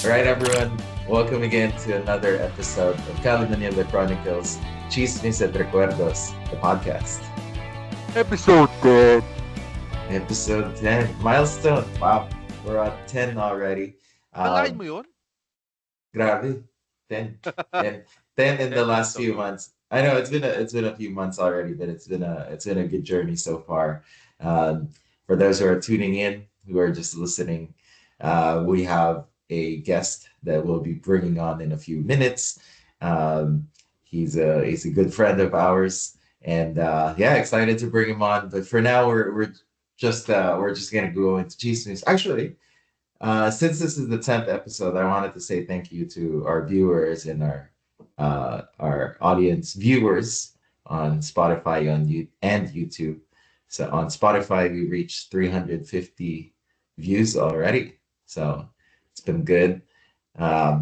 All right, everyone. Welcome again to another episode of Cali Manila Chronicles, Chismes and Recuerdos, the podcast. Episode 10. Episode 10, milestone. Wow, we're at 10 already. Kalain Um, mo yun? Grabe, 10. And 10 in the 10 last few episodes. months. I know it's been a few months already, but it's been a good journey so far. Um, for those who are tuning in, who are just listening, we have a guest that we'll be bringing on in a few minutes. Um, he's a good friend of ours, and yeah, excited to bring him on. But for now, we're just gonna go into cheese news. Actually, since this is the 10th episode, I wanted to say thank you to our viewers and our audience viewers on Spotify and YouTube. So on Spotify, we reached 350 views already. So it's been good.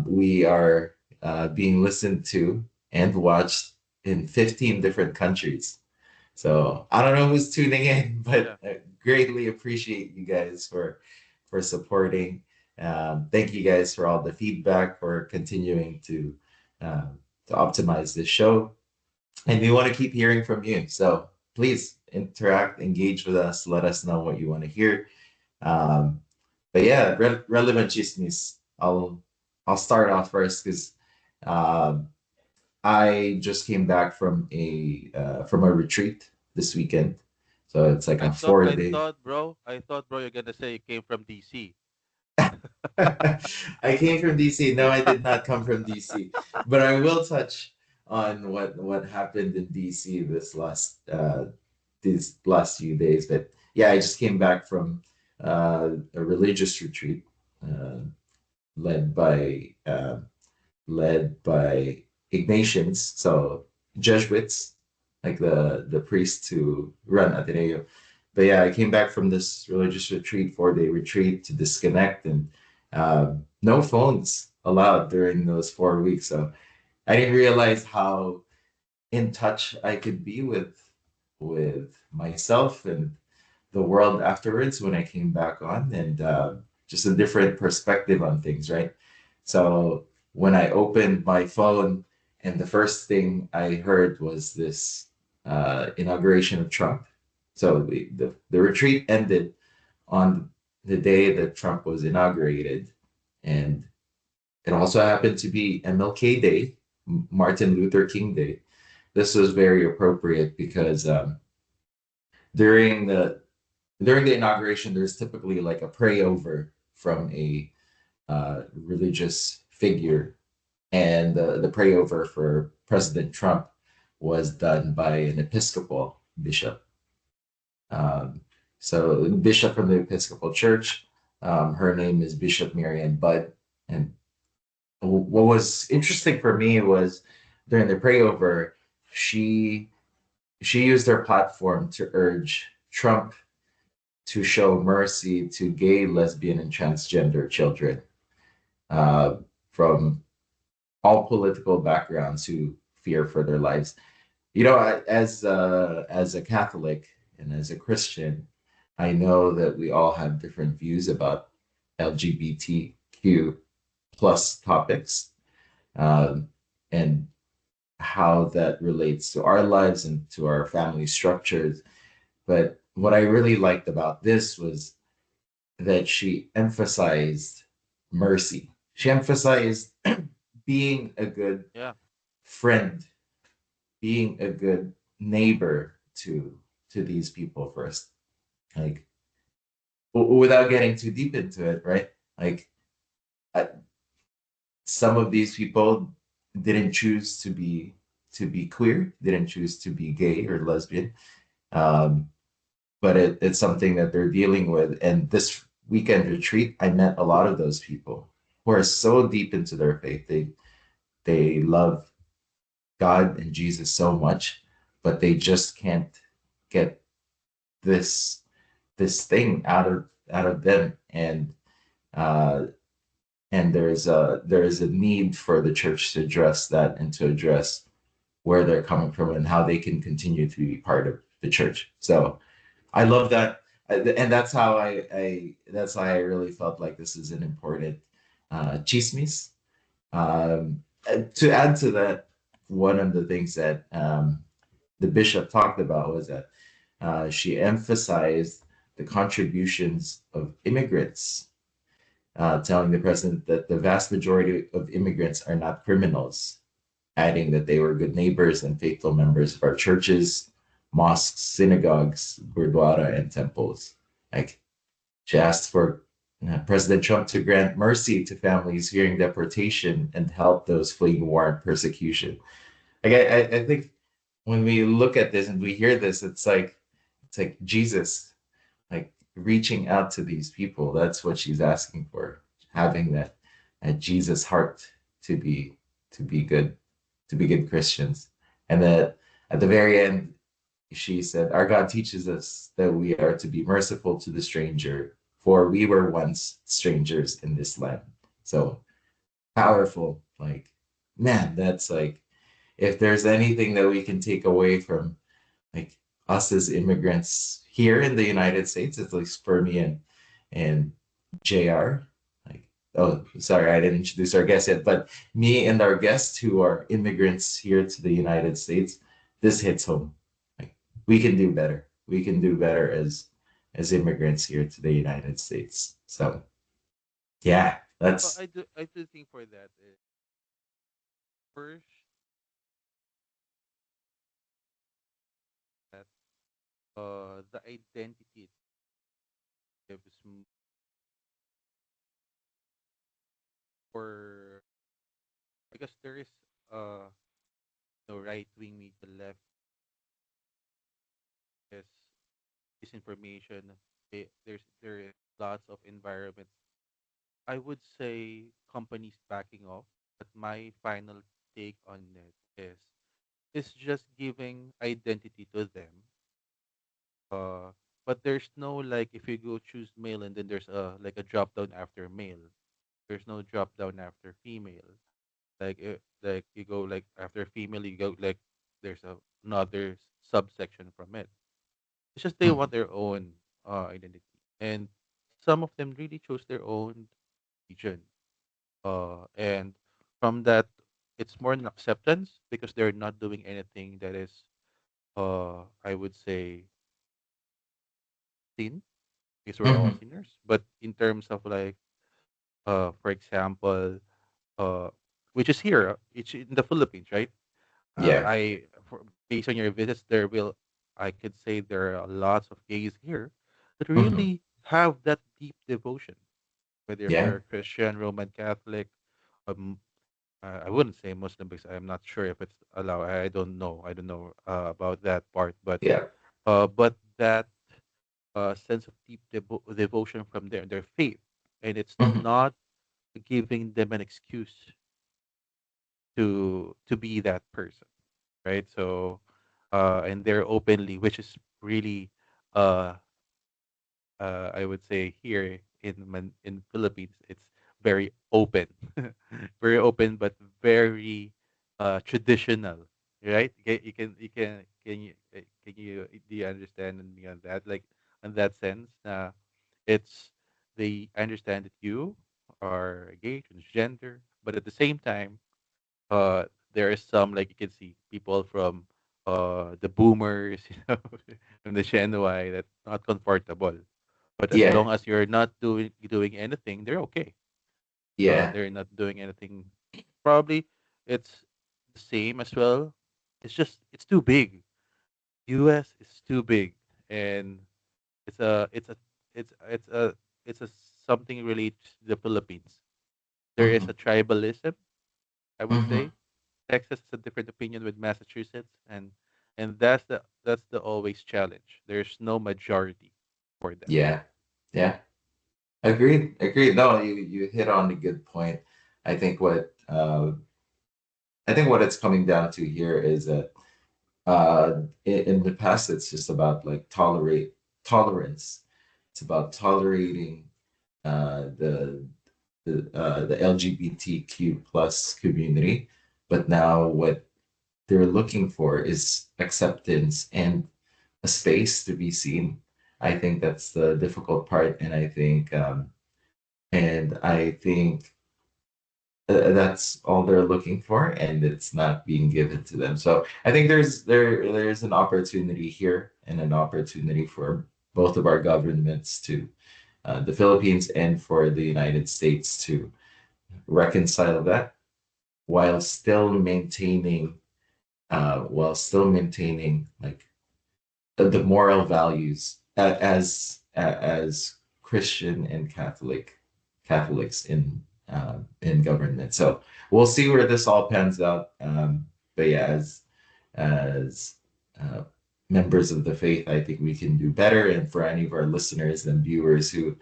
We are being listened to and watched in 15 different countries. So I don't know who's tuning in, but Yeah. I greatly appreciate you guys for supporting. Thank you guys for all the feedback, for continuing to optimize this show, and we want to keep hearing from you. So please interact, engage with us, let us know what you want to hear. Um, but yeah, relevant chismes. I'll start off first because um, I just came back from a retreat this weekend. So it's like I a thought, four I day. thought, bro, I thought, bro, you're gonna say you came from DC. I came from DC. No, I did not come from DC, but I will touch on what happened in DC these last few days. But yeah, I just came back from a religious retreat uh, led by led by Ignatians, so Jesuits, like the priests who run Ateneo. But yeah, I came back from this religious retreat, 4 day retreat to disconnect, and no phones allowed during those 4 weeks. So I didn't realize how in touch I could be with myself and the world afterwards when I came back on, and just a different perspective on things, right? So when I opened my phone, and the first thing I heard was this inauguration of Trump. So the retreat ended on the day that Trump was inaugurated, and it also happened to be MLK Day, Martin Luther King Day. This was very appropriate because during the during the inauguration, there's typically like a pray over from a religious figure, and the pray over for President Trump was done by an Episcopal bishop. Um, so, bishop from the Episcopal Church. Her name is Bishop Marianne Budd, and what was interesting for me was during the pray over, she she used her platform to urge Trump to show mercy to gay, lesbian, and transgender children uh, from all political backgrounds who fear for their lives. You know, as a Catholic and as a Christian, I know that we all have different views about LGBTQ plus topics, um, and how that relates to our lives and to our family structures. But what I really liked about this was that she emphasized mercy. She emphasized being a good Yeah. friend, being a good neighbor to these people first. Like without getting too deep into it, right? Like I, some of these people didn't choose to be queer, didn't choose to be gay or lesbian. Um, but it's something that they're dealing with. And this weekend retreat, I met a lot of those people who are so deep into their faith. They love God and Jesus so much, but they just can't get this this thing out of them. Uh, and there is a need for the church to address that and to address where they're coming from and how they can continue to be part of the church. So I love that, and that's how I really felt like this is an important chismes. And to add to that, one of the things that the bishop talked about was that she emphasized the contributions of immigrants, telling the president that the vast majority of immigrants are not criminals, adding that they were good neighbors and faithful members of our churches, mosques, synagogues, gurdwara, and temples. Like she asked for President Trump to grant mercy to families fearing deportation and help those fleeing war and persecution. Like I think when we look at this and we hear this, it's like Jesus, like reaching out to these people. That's what she's asking for, having that Jesus heart to be to be good, to be good Christians. And that at the very end, she said, "Our God teaches us that we are to be merciful to the stranger, for we were once strangers in this land." So powerful. Like, man, that's like, if there's anything that we can take away from like us as immigrants here in the United States, at least for me and JR. Like, oh, sorry, I didn't introduce our guest yet, but me and our guests who are immigrants here to the United States, this hits home. Like, we can do better. We can do better as immigrants here to the United States. So yeah, Well, that's I do think for that is first that the identity gives for because there is uh no right wing media left is disinformation. There is lots of environments. I would say companies backing off, but my final take on it is it's just giving identity to them. Uh, but there's no like if you go choose male and then there's a like a drop down after male. There's no drop down after female. Like you go like after female you go like there's another subsection from it. It's just they want mhm, their own identity, and some of them really chose their own region. And from that, it's more an acceptance because they're not doing anything that is, I would say, sin because we're all mhm, sinners. But in terms of like, for example, uh, which is here, it's in the Philippines, right? yeah, Based on your visits, I could say there are lots of gays here that mhm, really have that deep devotion, whether yeah, you're Christian, Roman Catholic, um, I wouldn't say Muslim because I'm not sure if it's allowed. I don't know. I don't know about that part, yeah, but that sense of deep devotion from their faith, and it's mhm, not giving them an excuse to be that person, right? So, and they're openly, which is really uh I would say here in Philippines, it's very open, very open, but very traditional, right? Can you do you understand me on that? Like in that sense, it's they understand that you are gay, transgender, but at the same time, uh, there is some like you can see people from the boomers, from the Gen Y that's not comfortable. But as yeah, long as you're not doing anything, they're okay. yeah, They're not doing anything. Probably it's the same as well. It's just it's too big. U.S. is too big, and it's a it's a it's a it's a something related to the Philippines. There is mhm, a tribalism, I would mhm, say. Texas has a different opinion with Massachusetts, and that's the always challenge. There's no majority for them. yeah, yeah. Agreed. Agreed. No, you hit on a good point. I think what it's coming down to here is that in the past it's just about like tolerance. It's about tolerating the LGBTQ plus community, but now what they're looking for is acceptance and a space to be seen. I think that's the difficult part, and I think that's all they're looking for, and it's not being given to them. So I think there's an opportunity here and an opportunity for both of our governments to the Philippines and for the United States to reconcile that while still maintaining like the moral values as Christian and Catholics in government. So we'll see where this all pans out. But yeah, as uh, members of the faith, I think we can do better. And for any of our listeners and viewers who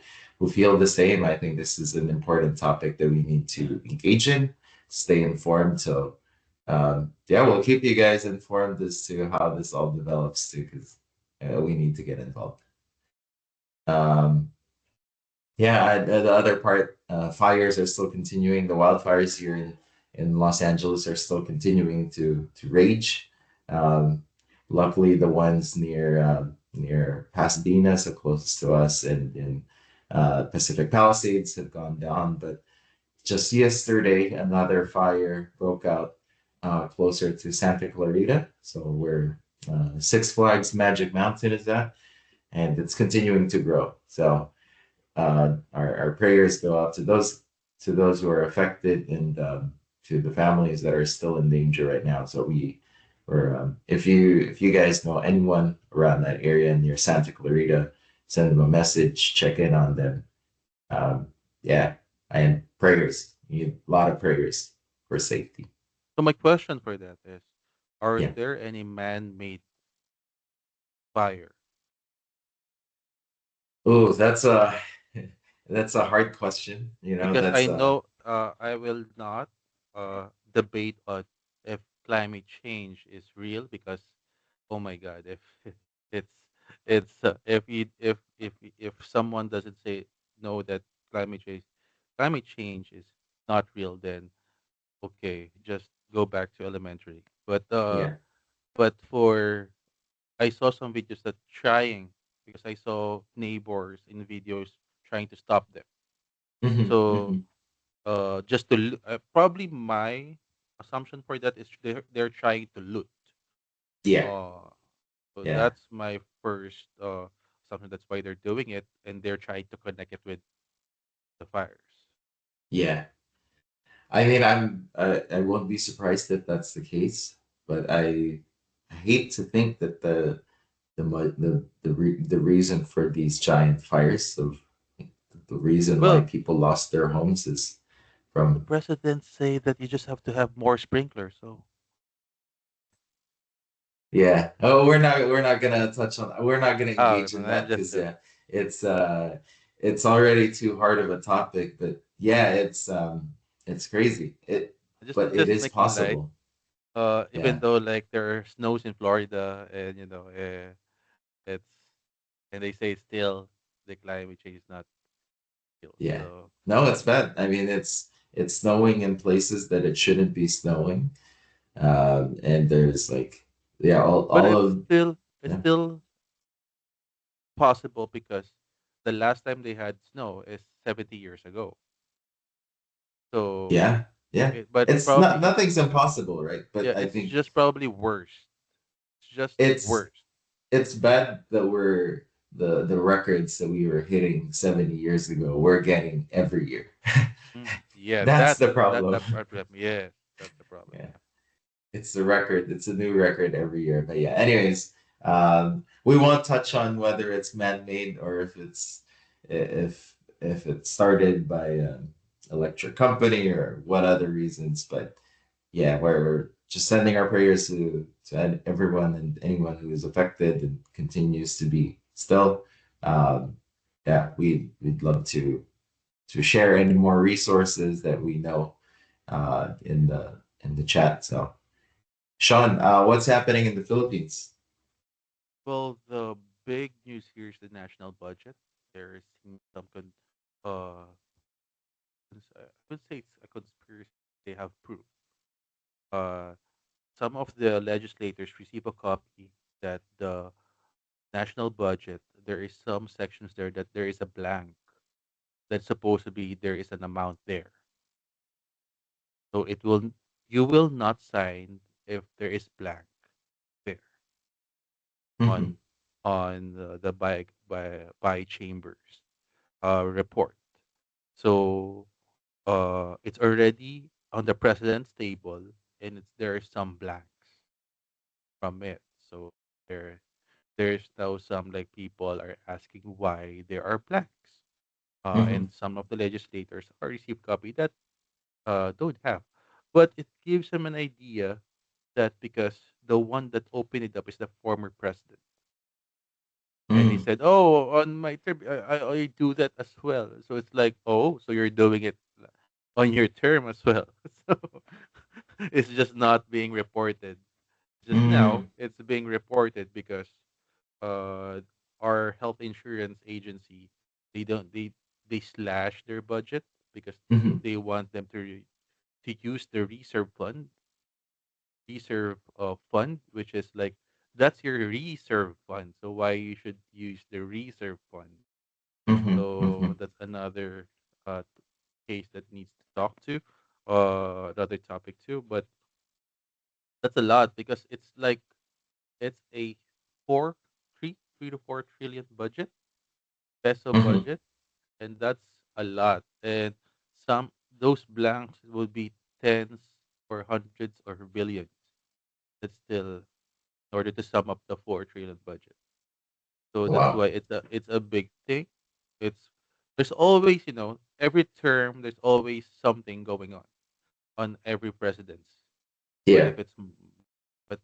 feel the same, I think this is an important topic that we need to engage in, stay informed. So yeah, we'll keep you guys informed as to how this all develops too, because we need to get involved. Um, yeah, the other part, fires are still continuing. The wildfires here in Los Angeles are still continuing to rage. Um, Luckily, the ones near Pasadena, so closest to us, and in Pacific Palisades have gone down. But just yesterday, another fire broke out closer to Santa Clarita, so where Six Flags Magic Mountain is at, and it's continuing to grow. So our prayers go out to those who are affected and to the families that are still in danger right now. So if you guys know anyone around that area near Santa Clarita, send them a message, check in on them. Um, yeah, and prayers. You need a lot of prayers for safety. So my question for that is, are Yeah. there any man-made fire? Oh, that's a hard question. Because I know I will not debate on if climate change is real because oh my god if it's if someone doesn't say know that climate change climate change is not real, then okay, just go back to elementary. yeah. But for I saw some videos that trying because I saw neighbors in videos trying to stop them. So Hmm. just to probably my assumption for that is they're trying to loot. Yeah. Uh, so Yeah. that's my first assumption. That's why they're doing it, and they're trying to connect it with the fires. Yeah. I mean, I won't be surprised if that's the case, but I hate to think that the reason for these giant fires of the reason why Well, people lost their homes is the from president say that you just have to have more sprinklers. So yeah. Oh, we're not gonna touch on we're not gonna oh, engage in no, I'm that just because joking. yeah, it's uh it's already too hard of a topic, but yeah, it's crazy. But it Just is making light. possible. Even Yeah. though like there are snows in Florida, and it's and they say still the climate change is not real. Yeah. So No, it's bad. I mean, it's snowing in places that it shouldn't be snowing. And there's like, yeah, but all of it's yeah, still possible because the last time they had snow is 70 years ago. So, yeah, yeah. but It's not probably nothing's impossible, right? yeah, But I it's think just probably worse. It's just it's worse. it's bad that we're the records that we were hitting 70 years ago, we're getting every year. Yeah, That's the that's problem. the problem. Yes, that's the problem. Yeah. It's the record. It's a new record every year. But yeah, anyways, we won't touch on whether it's man-made or if it started by an electric company or what other reasons. But yeah, we're just sending our prayers to everyone and anyone who is affected and continues to be still. Um, yeah, we'd love to share any more resources that we know in the chat. So. Sean, what's happening in the Philippines? Well, the big news here is the national budget. There is some uh, I would say it's a conspiracy they have proved. Uh, some of the legislators receive a copy that the national budget, there is some sections there that there is a blank that's supposed to be there is an amount there. So it will you will not sign if there is blank there Mm-hmm. on the by chambers report. So it's already on the president's table, and there are some blanks from it. So there there's now some like people are asking why there are blanks. Mm-hmm. And some of the legislators are received copy that don't have. But it gives them an idea that because the one that opened it up is the former president. And he Mm-hmm. said, "Oh, on my term, I do that as well." So it's like, "Oh, so you're doing it on your term as well." So it's just not being reported. Just now, Mm-hmm. it's being reported because uh, our health insurance agency they don't they slash their budget because Mm-hmm. they want them to use the reserve fund, which is like that's your reserve fund. So why you should use the reserve fund? Mm-hmm. So that's another case that needs to talk to, another topic too. But that's a lot because it's like it's a four, three to 4 trillion budget, peso Mm-hmm. budget, and that's a lot. And some those blanks will be tens or hundreds or billions. That's still in order to sum up the 4 trillion budget. So that's Wow. why it's a big thing. It's there's always every term there's always something going on every president's. But Yeah. if it's but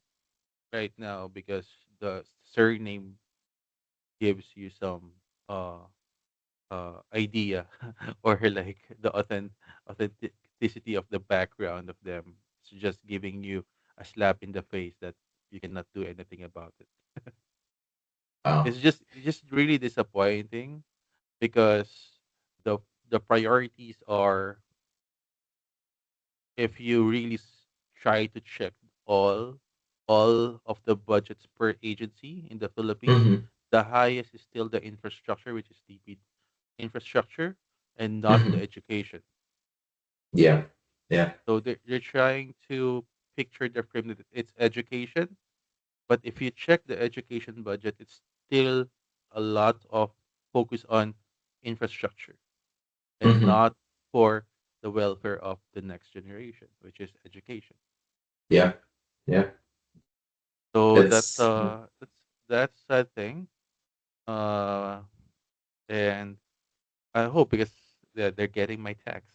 right now because the surname gives you some uh idea or like the authenticity of the background of them. It's just giving you a slap in the face that you cannot do anything about it. Wow. It's just really disappointing because the the priorities are if you really try to check all all of the budgets per agency in the Philippines, Mm-hmm. the highest is still the infrastructure, which is DP infrastructure, and not the Mm-hmm. education. Yeah. Yeah. So they're trying to picture the frame that it's education, but if you check the education budget, it's still a lot of focus on infrastructure and Mm-hmm. not for the welfare of the next generation, which is education. Yeah. Yeah. So It's that's a thing. Uh, and I hope because they're getting my tax.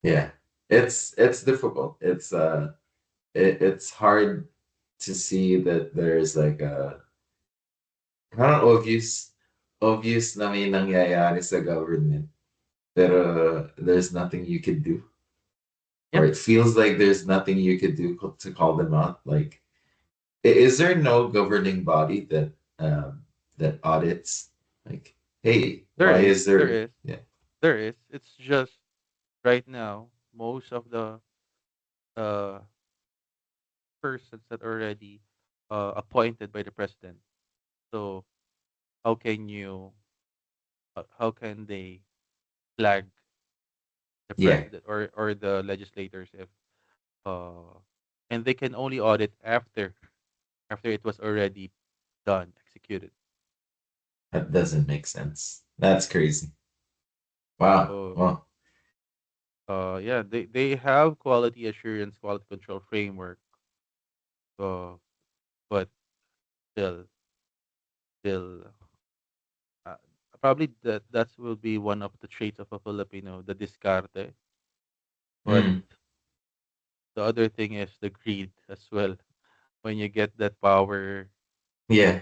yeah. It's difficult. It's hard to see that there's like a parang obvious na may nangyayari sa government, pero there's nothing you could do, Yeah, or it feels like there's nothing you could do to call them out. Like, is there no governing body that audits? Like, hey, there why is, is there there? is, Yeah. there is. It's just right now most of the uh persons that already appointed by the president. So how can you how can they flag the Yeah, president or the legislators if uh and they can only audit after it was already done executed. that doesn't make sense. That's crazy. Wow. So Well, yeah, they have quality assurance quality control framework, uh but still still uh, probably that will be one of the traits of a Filipino, the discarte. But mm, the other thing is the greed as well. When you get that power, yeah.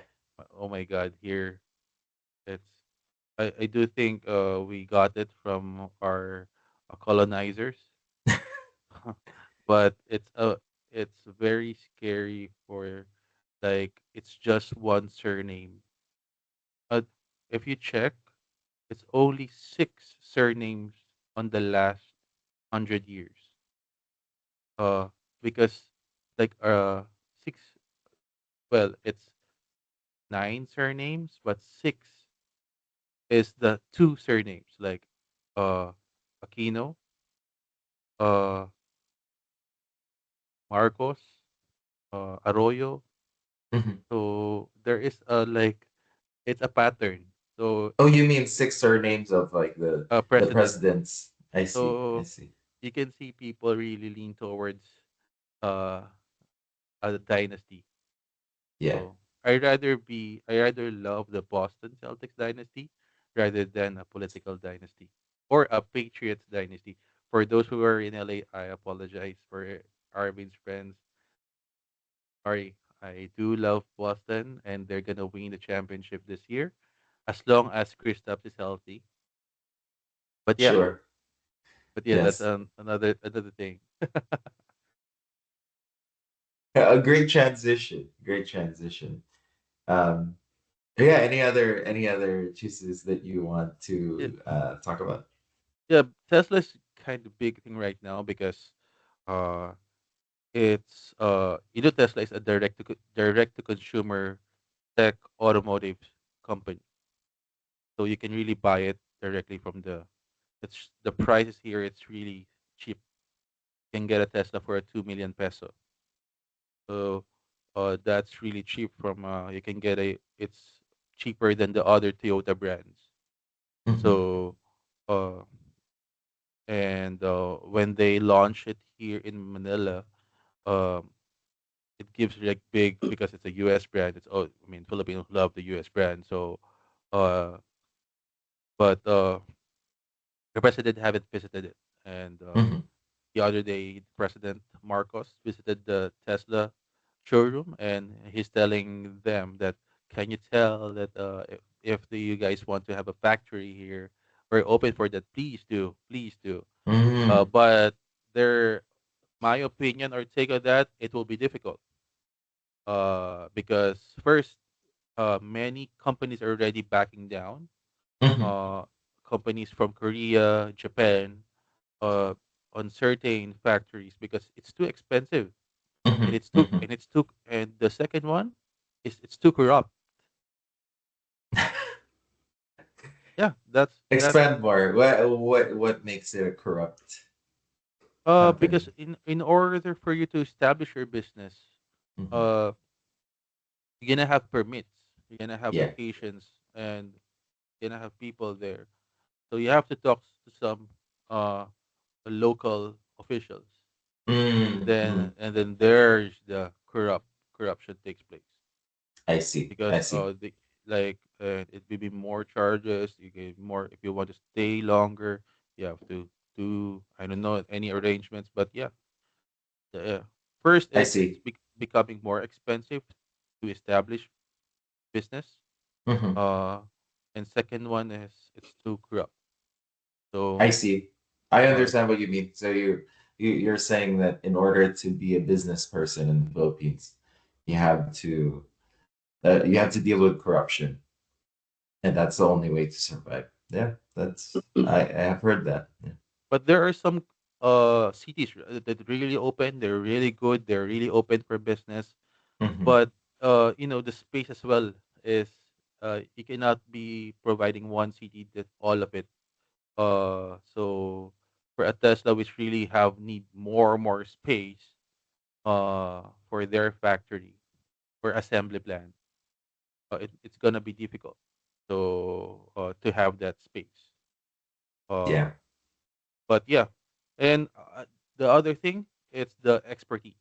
oh my God, here it's I do think we got it from our colonizers, but it's very scary for like it's just one surname. Uh, if you check, it's only six surnames on the last 100 years. Uh, because like six, well, it's nine surnames, but six is the two surnames. Like uh, Aquino, uh, Marcos, Arroyo. Mhm. So there is a like it's a pattern. So Oh, you mean six surnames of like the president. presidents? I see. I So see. you can see people really lean towards uh, a dynasty. Yeah, So I rather love the Boston Celtics dynasty rather than a political dynasty or a Patriots dynasty. For those who are in LA, I apologize for Arvin's friends. Sorry, I do love Boston, and they're gonna win the championship this year, as long as Kristaps is healthy. But yeah, sure. that's Yes. another thing. A great transition. Great transition. Um, yeah, any other choices that you want Yeah, to talk about? yeah, Tesla's kind of big thing right now because uh it's Tesla is a direct to consumer tech automotive company, so you can really buy it directly from the prices here. It's really cheap. You can get a Tesla for a 2 million peso. So that's really cheap. From you can get a it's cheaper than the other Toyota brands. Hmm. So uh and when they launch it here in Manila, um it gives like big because it's a US brand. It's oh I mean Filipinos love the US brand. So uh but the president haven't visited it. And Hmm. the other day President Marcos visited the Tesla showroom, and he's telling them that, can you tell that you guys want to have a factory here, we're open for that. Please do. Mm. But their my opinion or take on that, it will be difficult. Because first, many companies are already backing down. Hmm. Uh, Companies from Korea, Japan, uh, on certain factories because it's too expensive, Hmm. Hmm. and the second one is it's too corrupt. Yeah, that's Expand more. What makes it a corrupt because company? in order for you to establish your business, Hmm. uh, you're gonna have permits, you're gonna have Yeah. locations, and you're gonna have people there. So you have to talk to some uh local officials, Mm, mm. and then there's the corruption takes place I see. because I see. the like it will be more charges. You get more if you want to stay longer. You have to do I don't know any arrangements, but yeah, the, first I it's see. becoming more expensive to establish business. Hmm. Uh, and second one is it's too corrupt. I So see. I uh, understand what you mean. So you're saying that in order to be a business person in the Philippines, you have to you have to deal with corruption, and that's the only way to survive. Yeah, I have heard that. Yeah. but there are some cities that really open. They're really good. They're really open for business. Hmm. But the space as well is you cannot be providing one city that all of it. So for a Tesla, which really have need more space for their factory or assembly plant, it's gonna be difficult. So to have that space. Uh, Yeah. but yeah, and the other thing, it's the expertise.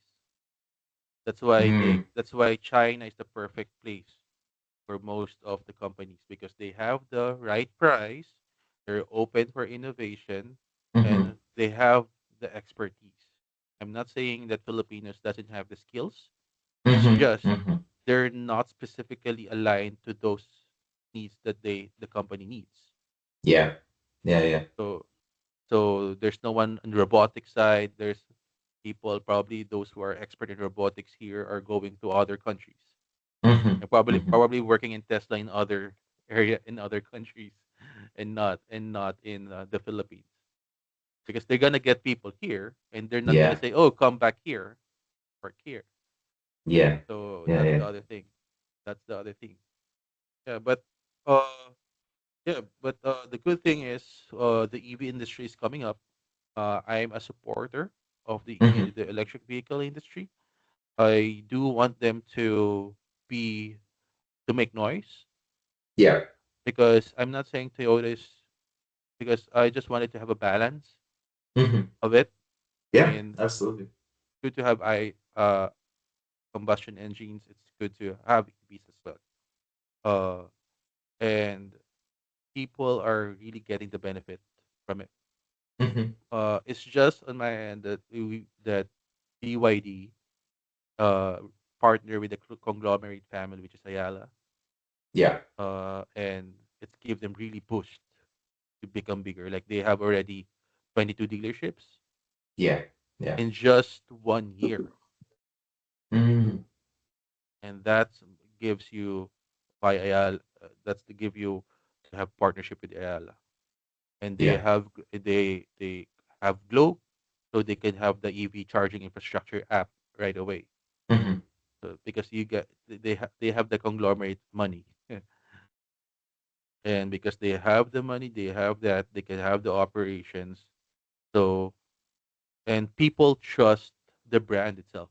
Mm. That's why China is the perfect place for most of the companies because they have the right price, they're open for innovation, Hmm. and they have the expertise. I'm not saying that Filipinos doesn't have the skills. It's Hmm. just Hmm. they're not specifically aligned to those needs that the company needs. Yeah. Yeah. Yeah. So there's no one on the robotics side. There's people probably those who are expert in robotics here are going to other countries Hmm. and probably Hmm. working in Tesla in other area in other countries, and not in the Philippines because they're gonna get people here and they're not gonna Yeah. say, "Oh, come back here, work here." Yeah. So Yeah. that's Yeah. the other thing. That's the other thing. Yeah, but uh, Yeah, but the good thing is the EV industry is coming up. I'm a supporter of Hmm. the electric vehicle industry. I do want them be to make noise Yeah. because I'm not saying Toyota is because I just wanted to have a balance Hmm. of it. I Yeah, mean, absolutely. good to have combustion engines. It's good to have EVs as well. Uh, and people are really getting the benefit from it. Hmm. It's just on my end that BYD uh partner with the conglomerate family, which is Ayala, Yeah. and it's give them really boost to become bigger. Like they have already 22 dealerships Yeah. Yeah. in just 1 year, Mm. and that gives you by Ayala. That's to give you to have partnership with Ayala, and Yeah. they have Glow, so they can have the EV charging infrastructure app right away. Hmm. So because they have the conglomerate money, and because they have the money, they have that they can have the operations. So and people trust the brand itself,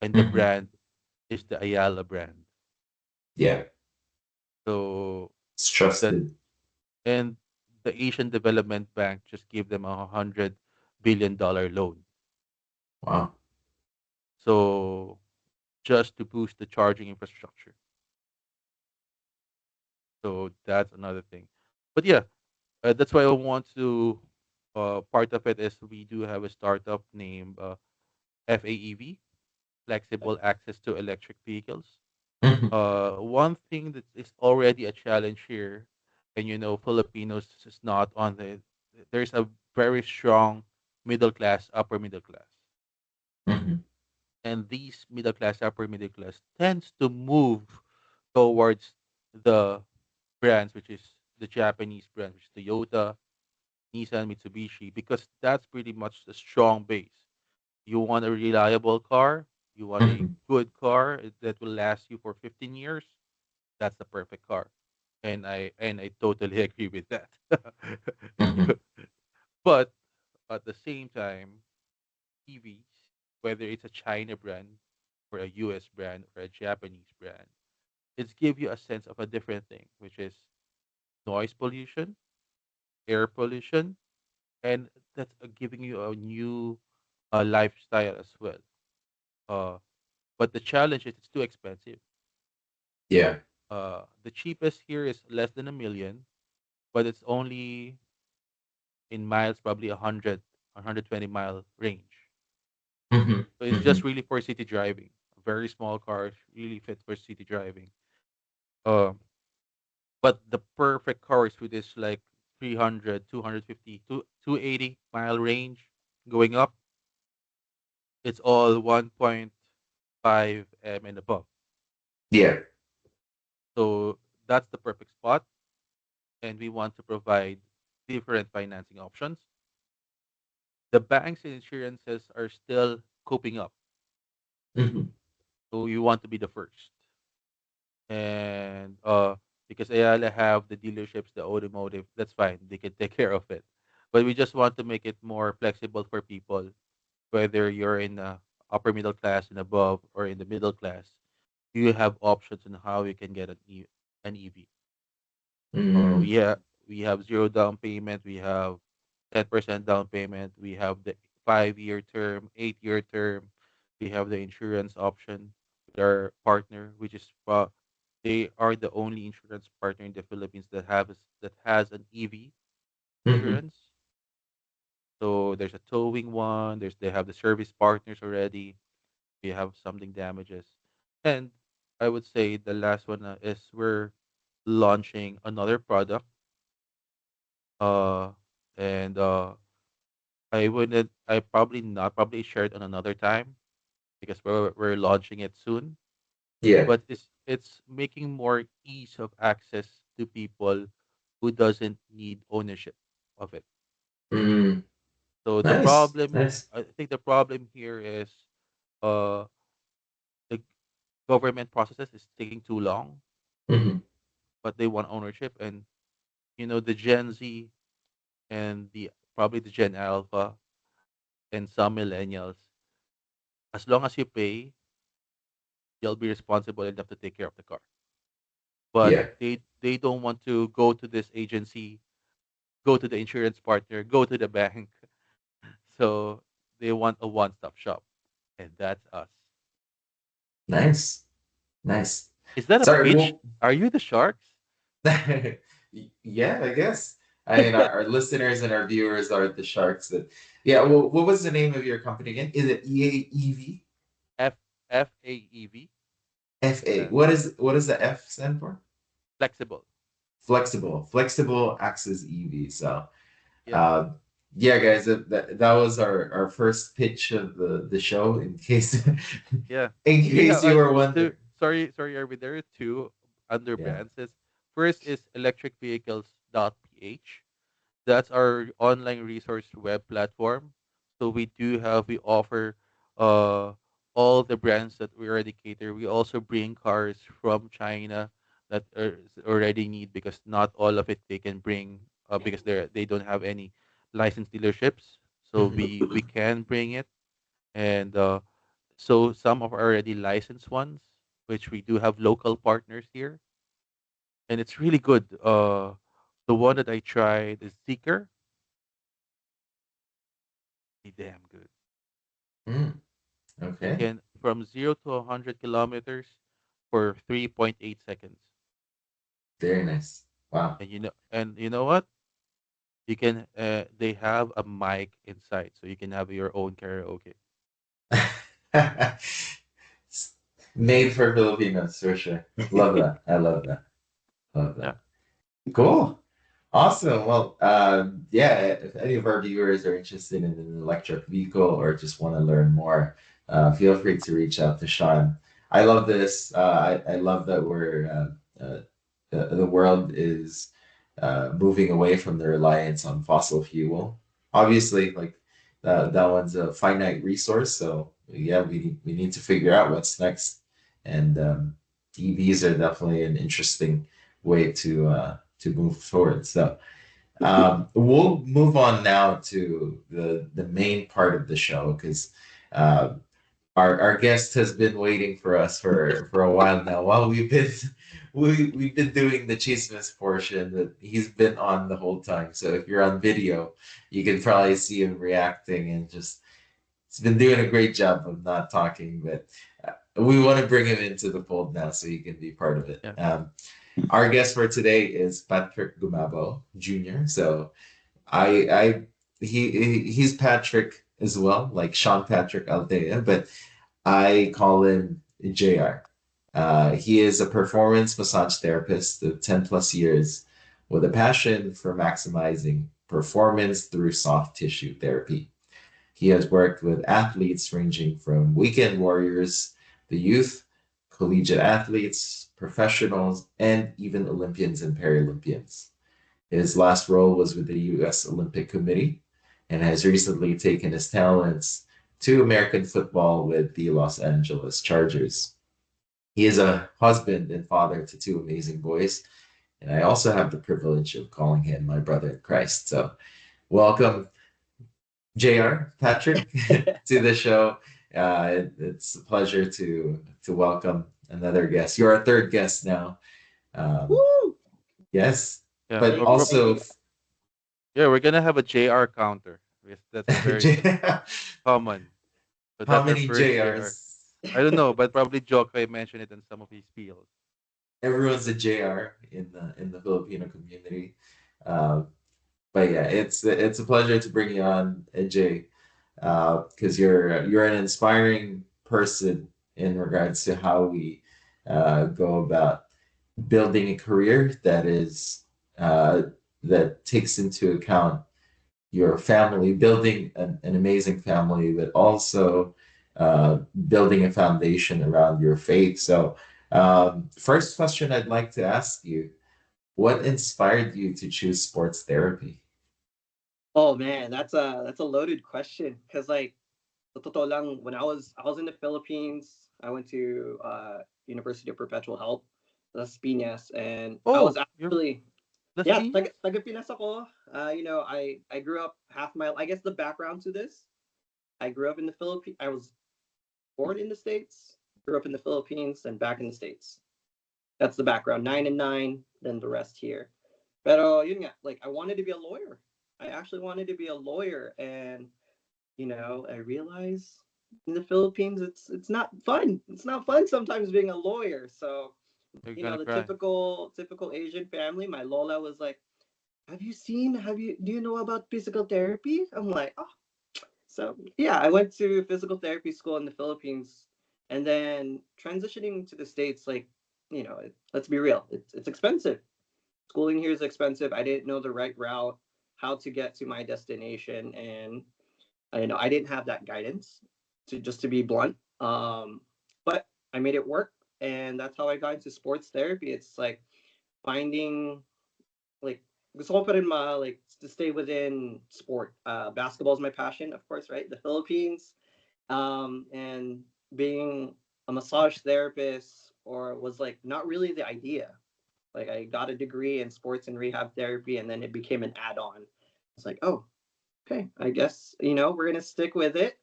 and the Hmm. brand is the Ayala brand. Yeah. So It's that trusted. and the Asian Development Bank just gave them $100 billion loan. Wow. So just to boost the charging infrastructure. So that's another thing. But yeah, that's why I want to. Part of it is we do have a startup named FAEV, Flexible Access to Electric Vehicles. Hmm. One thing that is already a challenge here, and Filipinos is not on the. There's a very strong middle class, upper middle class, Hmm. and these middle class, upper middle class tends to move towards the brands, which is the Japanese brand, which is Toyota, Nissan, Mitsubishi, because that's pretty much the strong base. You want a reliable car, you want a Hmm. good car that will last you for 15 years, that's the perfect car. And I totally agree with that. Hmm. But at the same time, EVs, whether it's a China brand or a US brand or a Japanese brand, it's give you a sense of a different thing, which is noise pollution, air pollution, and that's giving you a new lifestyle as well. Uh, but the challenge is it's too expensive. Yeah. The cheapest here is less than 1 million, but it's only in miles, probably 120 mile range. Hmm. So it's Hmm. just really for city driving. A very small car really fits for city driving. Uh, but the perfect cars with this like 300, 250, 280 mile range going up, it's all 1.5 m and above. Yeah. So that's the perfect spot, and we want to provide different financing options. The banks and insurances are still coping up, Hmm. so you want to be the first. And because Ayala have the dealerships, the automotive, that's fine. They can take care of it. But we just want to make it more flexible for people, whether you're in the upper middle class and above or in the middle class. You have options on how you can get an EV. Uh, Mm. we have we have zero down payment. We have 10% down payment. We have the 5 year term, 8 year term. We have the insurance option with our partner, which is they are the only insurance partner in the Philippines that has an EV Hmm. insurance. So there's a towing one. They have the service partners already. We have something damages, and I would say the last one is we're launching another product. Uh, and I probably not probably share it on another time because we're launching it soon. Yeah. But it's making more ease of access to people who doesn't need ownership of it. Mm. So Nice. Nice. I think the problem here is uh the government processes is taking too long, Hmm. but they want ownership, and the Gen Z and the probably the Gen Alpha and some millennials, as long as you pay, you'll be responsible enough to take care of the car. But Yeah, they don't want to go to this agency, go to the insurance partner, go to the bank. So they want a one-stop shop, and that's us. nice, nice. Is that a Sorry, pitch? well, Are you the sharks? yeah, I guess. I mean, our listeners and our viewers are the sharks that, yeah, well, what was the name of your company again? Is it EAEV? F FAEV. FA. Yeah, What is the F stand for? flexible. Flexible access EV. So, Yeah, uh, yeah, guys, that was our first pitch of the show. In case yeah. in We case have you were two. wondering. Sorry, Arvin. There are two under Yeah. brands. First is electricvehicles.ph. That's our online resource web platform. So we offer uh all the brands that we already cater. We also bring cars from China that already need, because not all of it they can bring, because they don't have any licensed dealerships. So Mhm. we can bring it, and so some of our already licensed ones, which we do have local partners here, and it's really good. The one that I tried is Seeker, damn good. Mm, You okay. can from 0 to 100 kilometers for 3.8 seconds. Very nice. Wow. And you know what? You can they have a mic inside, so you can have your own karaoke. Made for Filipinos for sure. Love that. I love that. Love Yeah, that. Cool. Awesome. Well, yeah, if any of our viewers are interested in an electric vehicle or just want to learn more, feel free to reach out to Sean. I love this. I love that the world is moving away from the reliance on fossil fuel. Obviously, like that one's a finite resource. So yeah, we need to figure out what's next. And EVs are definitely an interesting way to move forward. So we'll move on now to the main part of the show because uh, our guest has been waiting for us for a while now. While we've been doing the chismes portion, that he's been on the whole time. So if you're on video, you can probably see him reacting and just he's been doing a great job of not talking, but we want to bring him into the fold now so he can be part of it. yeah. Our guest for today is Patrick Gumabao Jr. So I he's Patrick as well, like Sean Patrick Althea, but I call him JR. He is a performance massage therapist of 10 plus years with a passion for maximizing performance through soft tissue therapy. He has worked with athletes ranging from weekend warriors, the youth, collegiate athletes, professionals, and even Olympians and Paralympians. His last role was with the US Olympic Committee and has recently taken his talents to American football with the Los Angeles Chargers. He is a husband and father to two amazing boys, and I also have the privilege of calling him my brother in Christ. So, welcome, JR, Patrick, to the show. It's a pleasure to welcome another guest. You're our third guest now. Um, Woo! yes, Yeah, but or Thank also you. yeah, we're gonna have a JR counter. Yes, that's very common. So how that's our many first JR. JRs? I don't know, but probably Joke I mentioned it in some of his spiels. Everyone's a JR in the Filipino community. Um, but yeah, it's a pleasure to bring you on, AJ, because you're an inspiring person in regards to how we go about building a career uh, that takes into account your family, building an amazing family, but also building a foundation around your faith. So, first question I'd like to ask you: what inspired you to choose sports therapy? Oh man, that's a loaded question because like sa totoo lang, when I was in the Philippines, I went to University of Perpetual Help, Las Piñas, and I was Oh, you're actually Las Yeah, Piñas? taga Pinas ako. I grew up half my. I guess the background to this. I grew up in the Philippines. I was born in the States, grew up in the Philippines, and back in the States. That's the background. 9 and 9, then the rest here. Pero yun nga, like I wanted to be a lawyer. I actually wanted to be a lawyer, and I realized in the Philippines it's not fun. It's not fun sometimes being a lawyer. So, You're gonna the cry. typical Asian family, my Lola was like, do you know about physical therapy? I'm like, oh. So yeah, I went to physical therapy school in the Philippines, and then transitioning to the States, like, let's be real, it's expensive. Schooling here is expensive. I didn't know the right route, how to get to my destination, and I didn't have that guidance, to be blunt. But I made it work, and that's how I got into sports therapy. It's like finding, like, gusto ko pa rin like to stay within sport. Basketball is my passion, of course, right? The Philippines, and being a massage therapist or was like not really the idea. Like I got a degree in sports and rehab therapy, and then it became an add-on. It's like, oh, okay, I guess we're gonna stick with it.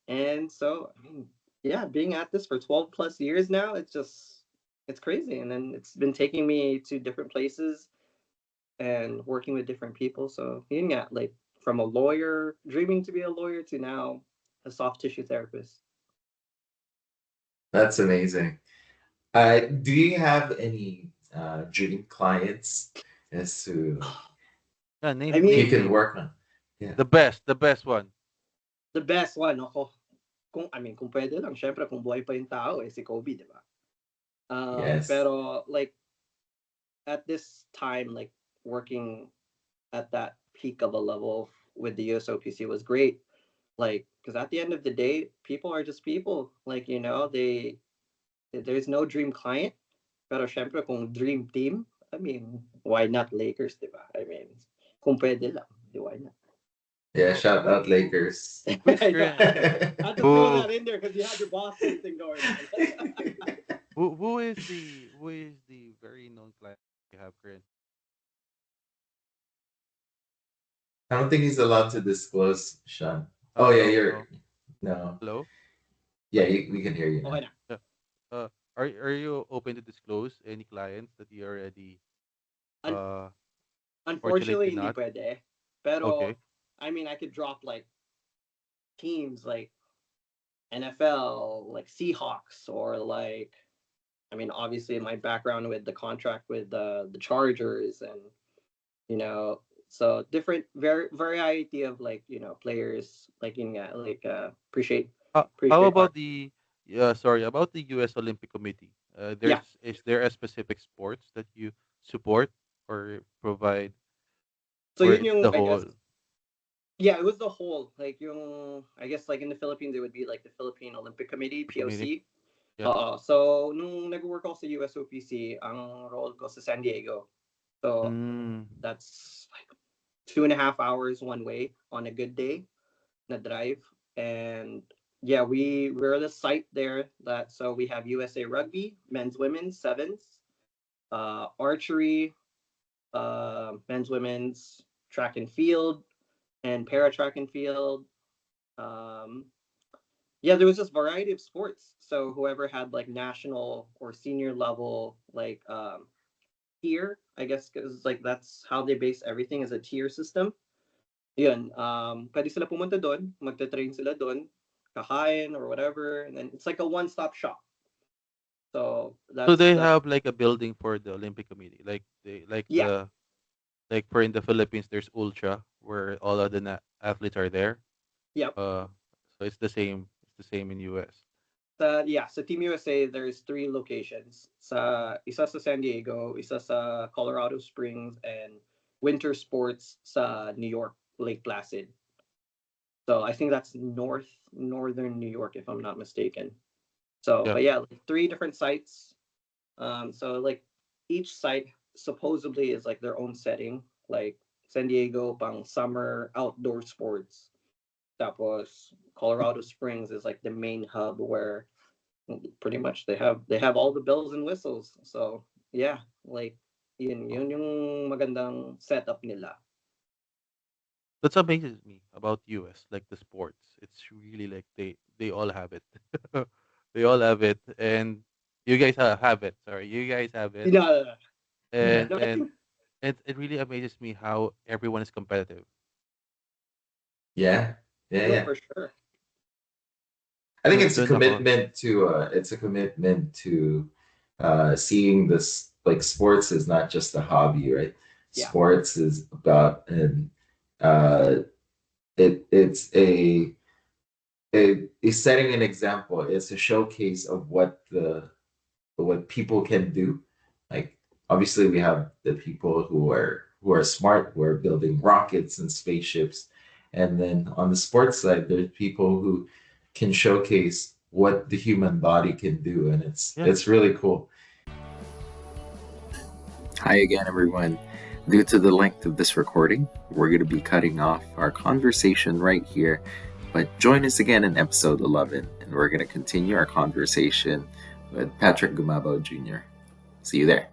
And so, I mean, yeah, being at this for 12 plus years now, it's crazy. And then it's been taking me to different places and working with different people. So yun nga, like from a lawyer, dreaming to be a lawyer, to now a soft tissue therapist. That's amazing. Do you have any dream clients as to Yeah, I you mean, name can name. work on? Yeah. The best one. the best one, ako, kung pwede lang, syempre kung buhay pa yung tao, si Kobe, di ba? Yes. Pero like at this time, like working at that peak of a level with the USOPC was great. Like, because at the end of the day, people are just people. Like, there's no dream client. Pero syempre, kung dream team, I mean, why not Lakers, di ba? I mean, kung pwede lang, why not? Yeah, Who shout who out who Lakers. who's I know, current? I had to throw Who that in there because you had your Boston thing going on. who is the very known client you have current? I don't think he's allowed to disclose, Sean. Oh Oh yeah, no you're no. no. Hello. Yeah, we can hear you Okay now. na. Yeah. Are you open to disclose any clients that you already Un- uh Unfortunately, fortunately hindi not? pwede. Pero, Okay. I mean, I could drop like teams like NFL, like Seahawks, or like, I mean, obviously my background with the contract with the Chargers, and so different variety of, like, players, like How appreciate art. about the sorry about the US Olympic Committee? Yeah. Is there a specific sports that you support or provide, So or yun it's yung, the I guess, whole yeah, it was the whole, like yung, I guess, like in the Philippines it would be like the Philippine Olympic Committee, committee? POC. Yeah. So nung nag-work ako sa USOPC, ang role ko sa San Diego. So Mm. that's like 2.5 hours one way on a good day na drive. And yeah, we're the site there, that so we have USA Rugby, men's, women's, sevens, archery, men's, women's, track and field, and para track and field. Um, yeah, there was just variety of sports. So whoever had like national or senior level, like, tier, I guess, because like that's how they base everything, is a tier system. Yun, pwede sila pumunta doon, magta-train sila doon, kakain or whatever, and then it's like a one-stop shop. So So they that's have like a building for the Olympic Committee, like yeah, like for in the Philippines, there's Ultra where all of the athletes are there. yep. Uh, so it's the same. It's the same in US. Yeah, sa Team USA, there's three locations. Isa sa San Diego, isa sa Colorado Springs, and winter sports sa New York, Lake Placid. So I think that's northern New York, if I'm not mistaken. So, Yeah. but yeah, like three different sites. So like each site supposedly is like their own setting. Like San Diego, pang summer outdoor sports. Tapos Colorado Springs is like the main hub where pretty much they have all the bells and whistles. So yeah, like Yun yung magandang setup nila. That's amazes me about US, like the sports. It's really like they all have it. They all have it, and you guys have it. Sorry, you guys have it, Yeah. Yeah. and No, I and think it really amazes me how everyone is competitive. Yeah. Yeah. no, Yeah. for sure. I think it's a Dun ako. commitment to seeing this like sports is not just a hobby, right? Yeah. Sports is about and uh it's a setting an example. It's a showcase of what people can do. Like obviously we have the people who are smart, who are building rockets and spaceships. And then on the sports side, there's people who can showcase what the human body can do. And it's Yeah. it's really cool. Hi again, everyone. Due to the length of this recording, we're going to be cutting off our conversation right here. But join us again in episode 11, and we're going to continue our conversation with Patrick Gumabao Jr. See you there.